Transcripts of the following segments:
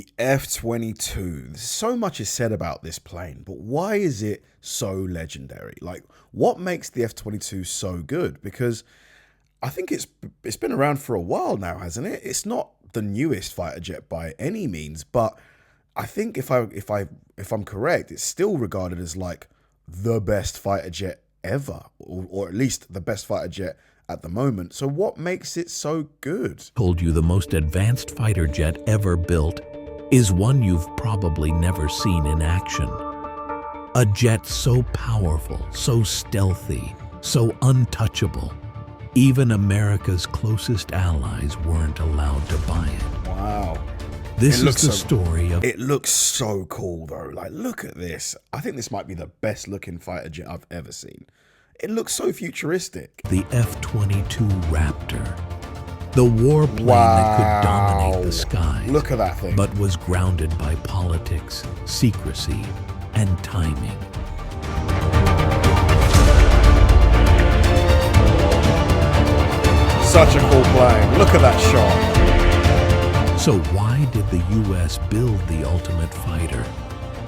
The F-22. So much is said about this plane, but why is it so legendary? Like, what makes the F-22 so good? Because I think it's been around for a while now, hasn't it? It's not the newest fighter jet by any means, but I think if I'm correct, it's still regarded as like the best fighter jet ever, or at least the best fighter jet at the moment. So what makes it so good? Told you the most advanced fighter jet ever built is one you've probably never seen in action. A jet so powerful, so stealthy, so untouchable, even America's closest allies weren't allowed to buy it. Wow. This is the story of... It looks so cool though. Like, look at this. I think this might be the best looking fighter jet I've ever seen. It looks so futuristic. The F-22 Raptor. The warplane that could dominate the skies. Look at that thing. But was grounded by politics, secrecy, and timing. Such a cool plane. Look at that shot. So why did the US build the ultimate fighter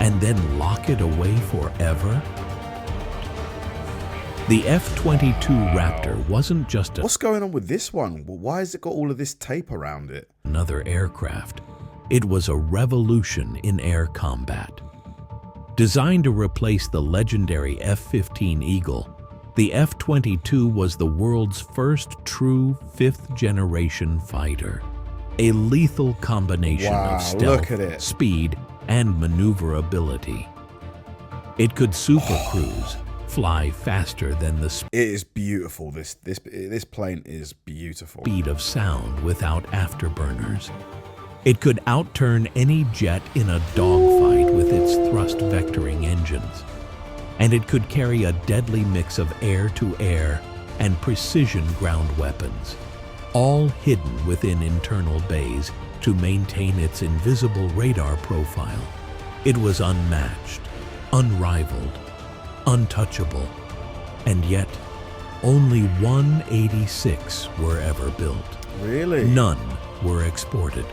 and then lock it away forever? The F-22 Raptor wasn't just What's going on with this one? Why has it got all of this tape around it? Another aircraft. It was a revolution in air combat. Designed to replace the legendary F-15 Eagle, the F-22 was the world's first true fifth-generation fighter. A lethal combination of stealth, speed, and maneuverability. It could supercruise, fly faster than the It is beautiful. This plane is beautiful. Speed of sound without afterburners. It could outturn any jet in a dogfight with its thrust vectoring engines. And it could carry a deadly mix of air-to-air and precision ground weapons, all hidden within internal bays to maintain its invisible radar profile. It was unmatched, unrivaled, untouchable, and yet only 186 were ever built. Really? None were exported.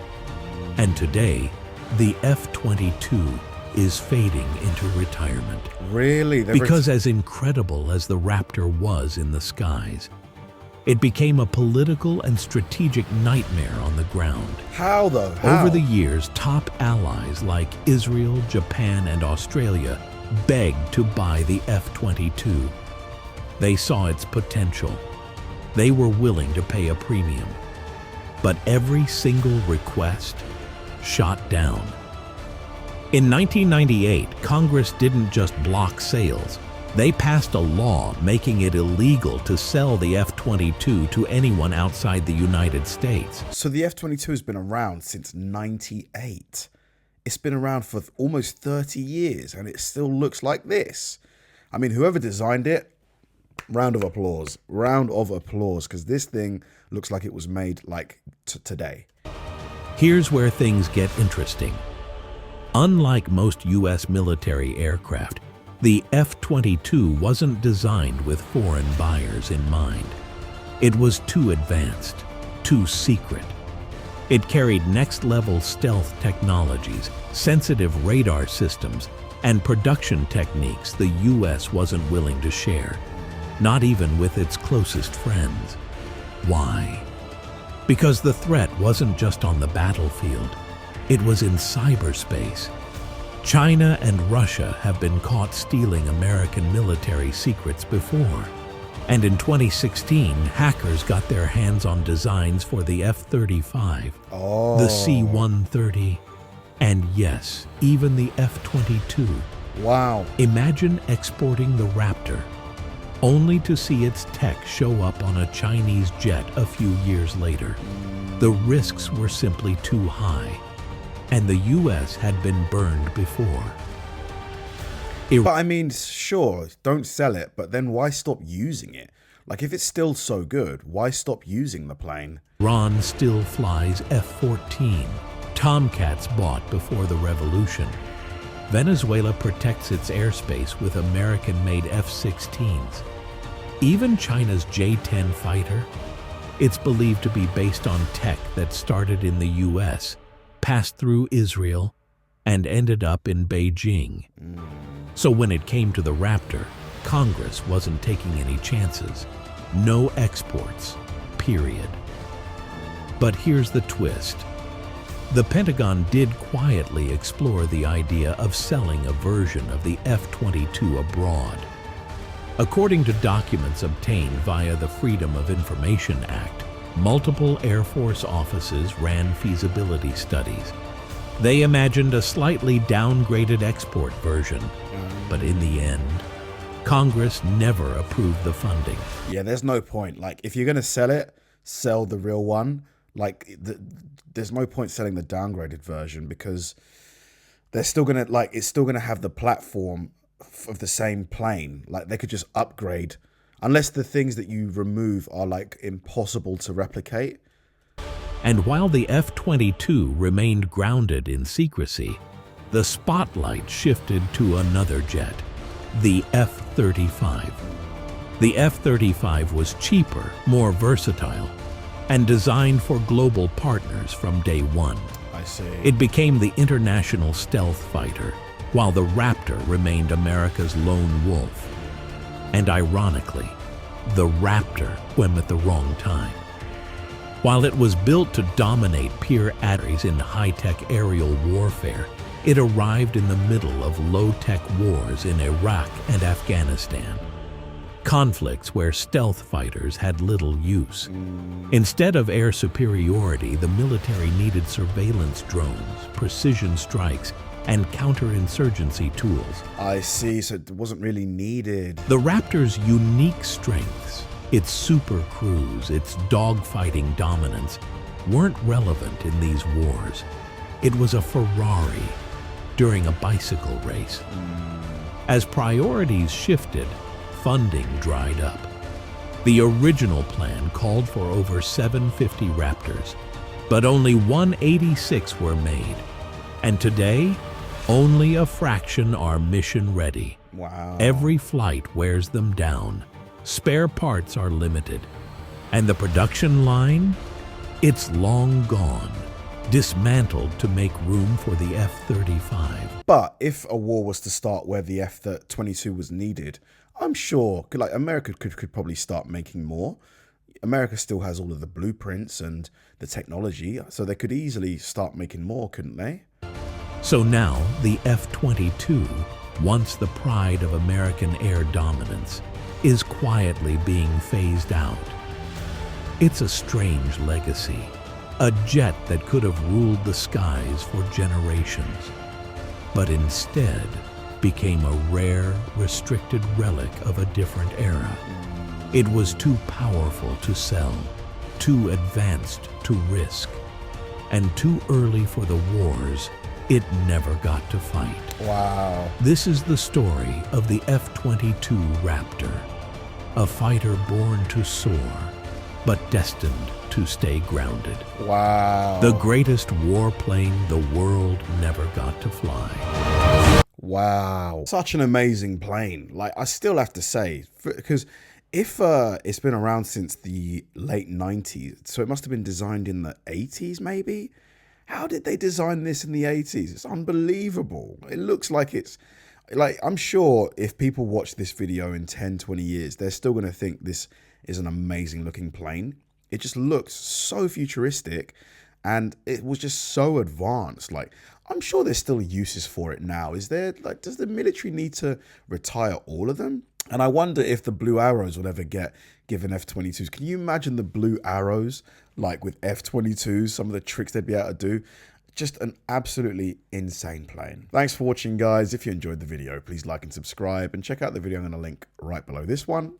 And today, the F-22 is fading into retirement. Really? Because as incredible as the Raptor was in the skies, it became a political and strategic nightmare on the ground. How though? How? Over the years, top allies like Israel, Japan, and Australia begged to buy the F-22. They saw its potential. They were willing to pay a premium. But every single request shot down. In 1998, Congress didn't just block sales. They passed a law making it illegal to sell the F-22 to anyone outside the United States. So the F-22 has been around since '98. It's been around for almost 30 years and it still looks like this. I mean, whoever designed it, round of applause. Round of applause, because this thing looks like it was made like today. Here's where things get interesting. Unlike most US military aircraft, the F-22 wasn't designed with foreign buyers in mind. It was too advanced, too secret. It carried next-level stealth technologies, sensitive radar systems, and production techniques the US wasn't willing to share, not even with its closest friends. Why? Because the threat wasn't just on the battlefield, it was in cyberspace. China and Russia have been caught stealing American military secrets before. And in 2016, hackers got their hands on designs for the F-35, the C-130, and yes, even the F-22. Wow. Imagine exporting the Raptor, only to see its tech show up on a Chinese jet a few years later. The risks were simply too high, and the US had been burned before. But I mean, sure, don't sell it, but then why stop using it? Like, if it's still so good, why stop using the plane? Iran still flies F-14, Tomcats bought before the revolution. Venezuela protects its airspace with American-made F-16s. Even China's J-10 fighter, it's believed to be based on tech that started in the US passed through Israel, and ended up in Beijing. So when it came to the Raptor, Congress wasn't taking any chances. No exports, period. But here's the twist. The Pentagon did quietly explore the idea of selling a version of the F-22 abroad. According to documents obtained via the Freedom of Information Act, multiple Air Force offices ran feasibility studies. They imagined a slightly downgraded export version, but in the end, Congress never approved the funding. Yeah, there's no point. Like, if you're going to sell it, sell the real one. Like, there's no point selling the downgraded version because they're still going to, like, it's still going to have the platform of the same plane. Like, they could just upgrade, unless the things that you remove are, like, impossible to replicate. And while the F-22 remained grounded in secrecy, the spotlight shifted to another jet, the F-35. The F-35 was cheaper, more versatile, and designed for global partners from day one. I see. It became the international stealth fighter, while the Raptor remained America's lone wolf. And ironically, the Raptor came at the wrong time. While it was built to dominate peer adversaries in high-tech aerial warfare, it arrived in the middle of low-tech wars in Iraq and Afghanistan. Conflicts where stealth fighters had little use. Instead of air superiority, the military needed surveillance drones, precision strikes, and counterinsurgency tools. I see, so it wasn't really needed. The Raptor's unique strengths, its super cruise, its dogfighting dominance, weren't relevant in these wars. It was a Ferrari during a bicycle race. As priorities shifted, funding dried up. The original plan called for over 750 Raptors, but only 186 were made. And today, only a fraction are mission ready. Wow. Every flight wears them down. Spare parts are limited. And the production line? It's long gone, dismantled to make room for the F-35. But if a war was to start where the F-22 was needed, I'm sure like America could probably start making more. America still has all of the blueprints and the technology, so they could easily start making more, couldn't they? So now the F-22, once the pride of American air dominance, is quietly being phased out. It's a strange legacy, a jet that could have ruled the skies for generations, but instead became a rare, restricted relic of a different era. It was too powerful to sell, too advanced to risk, and too early for the wars it never got to fight. Wow. This is the story of the F-22 Raptor, a fighter born to soar, but destined to stay grounded. Wow. The greatest warplane the world never got to fly. Wow. Such an amazing plane. Like, I still have to say, because if it's been around since the late 90s, so it must have been designed in the 80s maybe? How did they design this in the 80s? It's unbelievable. It looks like it's, like, I'm sure if people watch this video in 10, 20 years, they're still going to think this is an amazing looking plane. It just looks so futuristic and it was just so advanced. Like, I'm sure there's still uses for it now. Is there, like, does the military need to retire all of them? And I wonder if the blue arrows will ever get given F-22s. Can you imagine the blue arrows, like with F-22s, some of the tricks they'd be able to do? Just an absolutely insane plane. Thanks for watching, guys. If you enjoyed the video, please like and subscribe and check out the video I'm going to link right below this one.